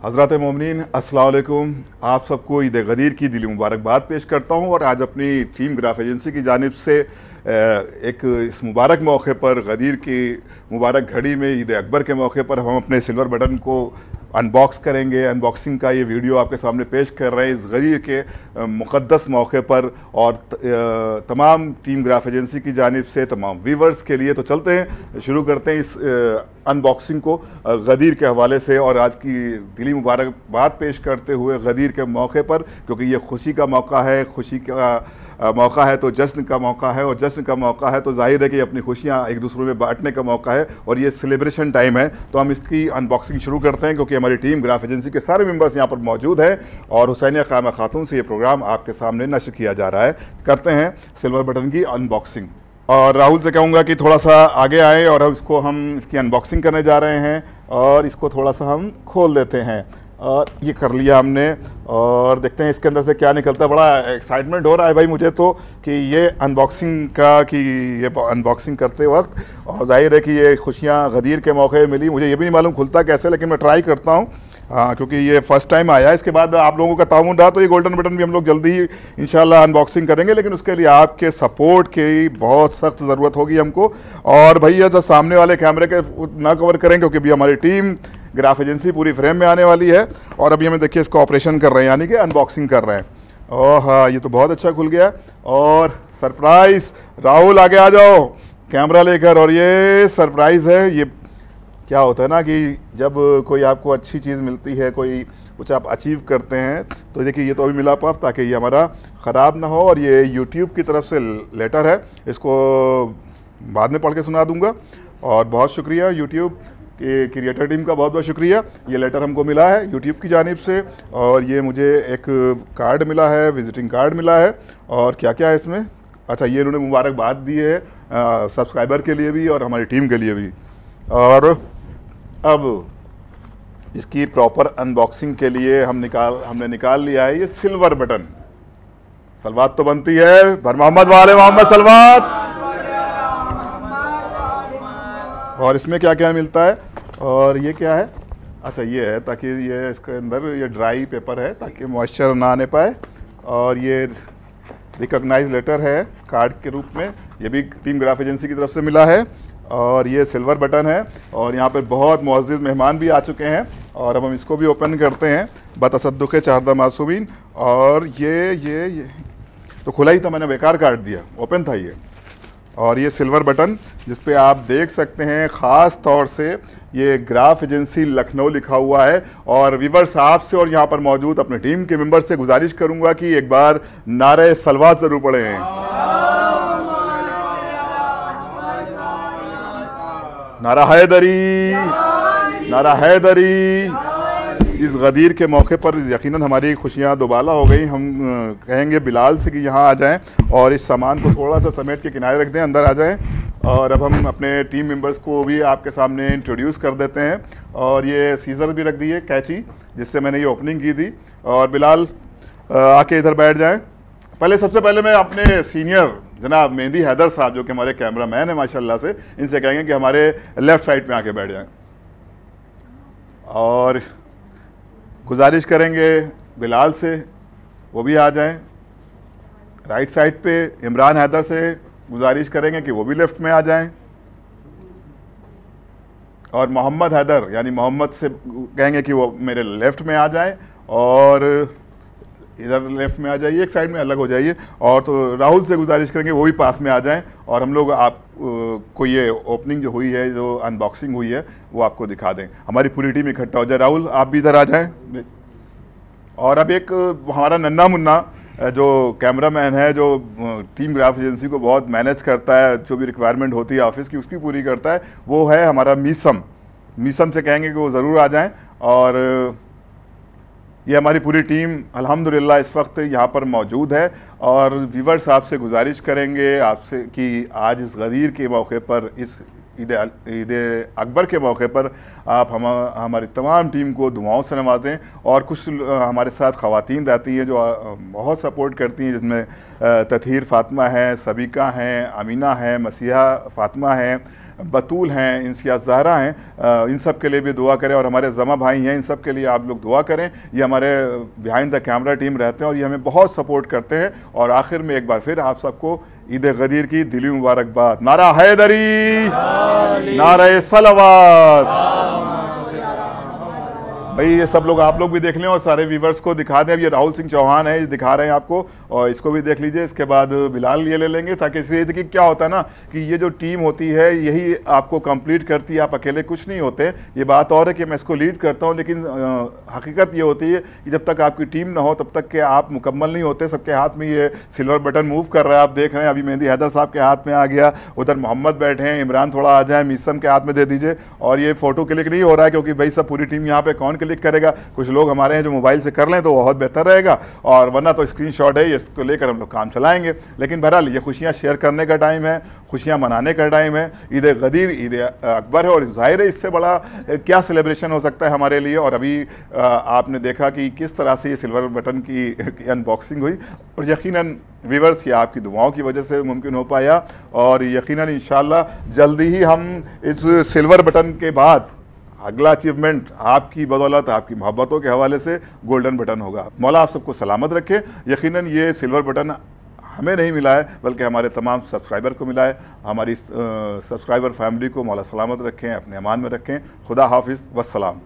हज़रात मोमिनीन अस्सलाम वालेकुम। आप सबको ईद गदीर की दिली मुबारकबाद पेश करता हूँ और आज अपनी टीम ग्राफ एजेंसी की जानिब से एक इस मुबारक मौके पर गदीर की मुबारक घड़ी में ईद अकबर के मौके पर हम अपने सिल्वर बटन को अनबॉक्स करेंगे। अनबॉक्सिंग का ये वीडियो आपके सामने पेश कर रहे हैं इस गदीर के मुक़द्दस मौके पर और तमाम टीम ग्राफ एजेंसी की जानिब से तमाम व्यूवर्स के लिए। तो चलते हैं, शुरू करते हैं इस अनबॉक्सिंग को गदीर के हवाले से और आज की दिली मुबारकबाद पेश करते हुए गदीर के मौके पर, क्योंकि ये खुशी का मौका है, खुशी का मौका है तो जश्न का मौका है, और जश्न का मौका है तो जाहिर है कि अपनी खुशियाँ एक दूसरों में बांटने का मौका है और ये सेलिब्रेशन टाइम है। तो हम इसकी अनबॉक्सिंग शुरू करते हैं क्योंकि हमारी टीम ग्राफ एजेंसी के सारे मेंबर्स यहाँ पर मौजूद हैं और हुसैनिया ख़ामा खातून से ये प्रोग्राम आपके सामने नश्र किया जा रहा है। करते हैं सिल्वर बटन की अनबॉक्सिंग और राहुल से कहूँगा कि थोड़ा सा आगे आए और अब हम इसकी अनबॉक्सिंग करने जा रहे हैं और इसको थोड़ा सा हम खोल देते हैं। और ये कर लिया हमने और देखते हैं इसके अंदर से क्या निकलता है। बड़ा एक्साइटमेंट हो रहा है भाई मुझे तो कि ये अनबॉक्सिंग अनबॉक्सिंग करते वक्त, और जाहिर है कि ये खुशियाँ गदीर के मौके मिली। मुझे ये भी नहीं मालूम खुलता कैसे, लेकिन मैं ट्राई करता हूँ क्योंकि ये फर्स्ट टाइम आया है। इसके बाद आप लोगों का ताउन रहा तो ये गोल्डन बटन भी हम लोग जल्दी ही इंशाल्लाह अनबॉक्सिंग करेंगे, लेकिन उसके लिए आपके सपोर्ट की बहुत सख्त ज़रूरत होगी हमको। और भैया जो सामने वाले कैमरे के ना कवर करें क्योंकि अभी हमारी टीम ग्राफ एजेंसी पूरी फ्रेम में आने वाली है और अभी हमें देखिए इसका ऑपरेशन कर रहे हैं, यानी कि अनबॉक्सिंग कर रहे हैं। ओह हाँ, ये तो बहुत अच्छा खुल गया और सरप्राइज़। राहुल आगे आ जाओ कैमरा लेकर। और ये सरप्राइज़ है। ये क्या होता है ना कि जब कोई आपको अच्छी चीज़ मिलती है, कोई कुछ आप अचीव करते हैं, तो देखिए ये तो अभी मिला पफ ताकि ये हमारा ख़राब ना हो। और ये यूट्यूब की तरफ से लेटर है, इसको बाद में पढ़ के सुना दूंगा। और बहुत शुक्रिया यूट्यूब के क्रिएटर टीम का, बहुत बहुत शुक्रिया। ये लेटर हमको मिला है यूट्यूब की जानिब से और ये मुझे एक कार्ड मिला है, विजिटिंग कार्ड मिला है। और क्या क्या है इसमें, अच्छा ये इन्होंने मुबारकबाद दी है सब्सक्राइबर के लिए भी और हमारी टीम के लिए भी। और अब इसकी प्रॉपर अनबॉक्सिंग के लिए हमने निकाल लिया है ये सिल्वर बटन। सलवात तो बनती है, भर मोहम्मद वाले मोहम्मद सलवात। और इसमें क्या क्या मिलता है और ये क्या है, अच्छा ये है ताकि ये इसके अंदर ये ड्राई पेपर है ताकि मॉइस्चर ना आने पाए। और ये रिकॉग्नाइज लेटर है कार्ड के रूप में, ये भी टीम ग्राफ एजेंसी की तरफ से मिला है। और ये सिल्वर बटन है और यहाँ पर बहुत मुअज़्ज़िज़ मेहमान भी आ चुके हैं और अब हम इसको भी ओपन करते हैं बतसद्दुक़ चारदा मासूमीन। और ये तो खुला ही था, मैंने बेकार काट दिया, ओपन था ये। और ये सिल्वर बटन जिस पे आप देख सकते हैं ख़ास तौर से ये ग्राफ एजेंसी लखनऊ लिखा हुआ है। और व्यूअर्स आपसे और यहाँ पर मौजूद अपने टीम के मेंबर से गुजारिश करूँगा कि एक बार नारे सलवात ज़रूर पढ़ें। नारा हैदरी, नारा हैदरी। इस गदीर के मौके पर यकीनन हमारी खुशियाँ दोबाला हो गई। हम कहेंगे बिलाल से कि यहाँ आ जाएं और इस सामान को थोड़ा सा समेट के किनारे रख दें, अंदर आ जाएं। और अब हम अपने टीम मेंबर्स को भी आपके सामने इंट्रोड्यूस कर देते हैं। और ये सीज़र भी रख दिए, कैंची जिससे मैंने ये ओपनिंग की थी। और बिलाल आके इधर बैठ जाएँ। सबसे पहले मैं अपने सीनियर जनाब मेहंदी हैदर साहब जो कि हमारे कैमरामैन हैं माशाल्लाह से, इनसे कहेंगे कि हमारे लेफ़्ट साइड में आके बैठ जाएं। और गुजारिश करेंगे बिलाल से वो भी आ जाएं। राइट साइड पे इमरान हैदर से गुजारिश करेंगे कि वो भी लेफ़्ट में आ जाएं। और मोहम्मद हैदर यानी मोहम्मद से कहेंगे कि वो मेरे लेफ़्ट में आ जाएं और इधर लेफ्ट में आ जाइए, एक साइड में अलग हो जाइए। और तो राहुल से गुजारिश करेंगे वो भी पास में आ जाएं और हम लोग आप को ये ओपनिंग जो हुई है, जो अनबॉक्सिंग हुई है, वो आपको दिखा दें। हमारी पूरी टीम इकट्ठा हो जाए। राहुल आप भी इधर आ जाएं। और अब एक हमारा नन्ना मुन्ना जो कैमरामैन है, जो टीम ग्राफ एजेंसी को बहुत मैनेज करता है, जो भी रिक्वायरमेंट होती है ऑफिस की उसकी पूरी करता है, वो है हमारा मीसम। मीसम से कहेंगे कि वो ज़रूर आ जाएँ। और ये हमारी पूरी टीम अल्हम्दुलिल्लाह इस वक्त यहाँ पर मौजूद है। और व्यूअर्स आपसे गुजारिश करेंगे आपसे कि आज इस गदीर के मौके पर, इस ईद अकबर के मौके पर आप हमारी तमाम टीम को दुआओं से नवाजें। और कुछ हमारे साथ ख़वातीन रहती हैं जो बहुत सपोर्ट करती हैं, जिसमें तथहीर फ़ातिमा है, सबीका हैं, अमीना है, मसीहा फ़ातिमा हैं, बतूल हैं, इंसिया ज़हरा हैं, इन सब के लिए भी दुआ करें, और हमारे जमा भाई हैं, इन सब के लिए आप लोग दुआ करें। ये हमारे बिहाइंड द कैमरा टीम रहते हैं और ये हमें बहुत सपोर्ट करते हैं। और आखिर में एक बार फिर आप सबको ईद गदीर की दिली मुबारकबाद। नारा हैदरी, नारा सलावत। भाई ये सब लोग, आप लोग भी देख लें और सारे व्यूवर्स को दिखा दें। अब ये राहुल सिंह चौहान है, ये दिखा रहे हैं आपको, और इसको भी देख लीजिए। इसके बाद बिलाल ये ले लेंगे, ताकि इससे देखिए क्या होता है ना कि ये जो टीम होती है यही आपको कंप्लीट करती है, आप अकेले कुछ नहीं होते। ये बात और है कि मैं इसको लीड करता हूँ, लेकिन हकीकत ये होती है कि जब तक आपकी टीम ना हो तब तक के आप मुकम्मल नहीं होते। सबके हाथ में ये सिल्वर बटन मूव कर रहा है, आप देख रहे हैं। अभी मेहंदी हैदर साहब के हाथ में आ गया, उधर मोहम्मद बैठे हैं, इमरान थोड़ा आ जाए, मीसम के हाथ में दे दीजिए। और ये फोटो क्लिक नहीं हो रहा है क्योंकि भाई सब पूरी टीम यहाँ पे कौन क्लिक करेगा। कुछ लोग हमारे हैं जो मोबाइल से कर लें तो बहुत बेहतर रहेगा, और वरना तो स्क्रीनशॉट है, इसको लेकर हम लोग काम चलाएंगे। लेकिन बहरहाल ये खुशियाँ शेयर करने का टाइम है, खुशियाँ मनाने का टाइम है। ईद गदीर, ईद अकबर है, और जाहिर है इससे बड़ा क्या सेलिब्रेशन हो सकता है हमारे लिए। और अभी आपने देखा कि किस तरह से ये सिल्वर बटन की अनबॉक्सिंग हुई, और यकीनन व्यूअर्स ये आपकी दुआओं की वजह से मुमकिन हो पाया। और यकीनन इंशाल्लाह जल्दी ही हम इस सिल्वर बटन के बाद अगला अचीवमेंट आपकी बदौलत, आपकी मोहब्बतों के हवाले से गोल्डन बटन होगा। मौला आप सबको सलामत रखे। यकीनन ये सिल्वर बटन हमें नहीं मिला है, बल्कि हमारे तमाम सब्सक्राइबर को मिला है। हमारी सब्सक्राइबर फैमिली को मौला सलामत रखें, अपने अमान में रखें। खुदा हाफिज़, वस्सलाम।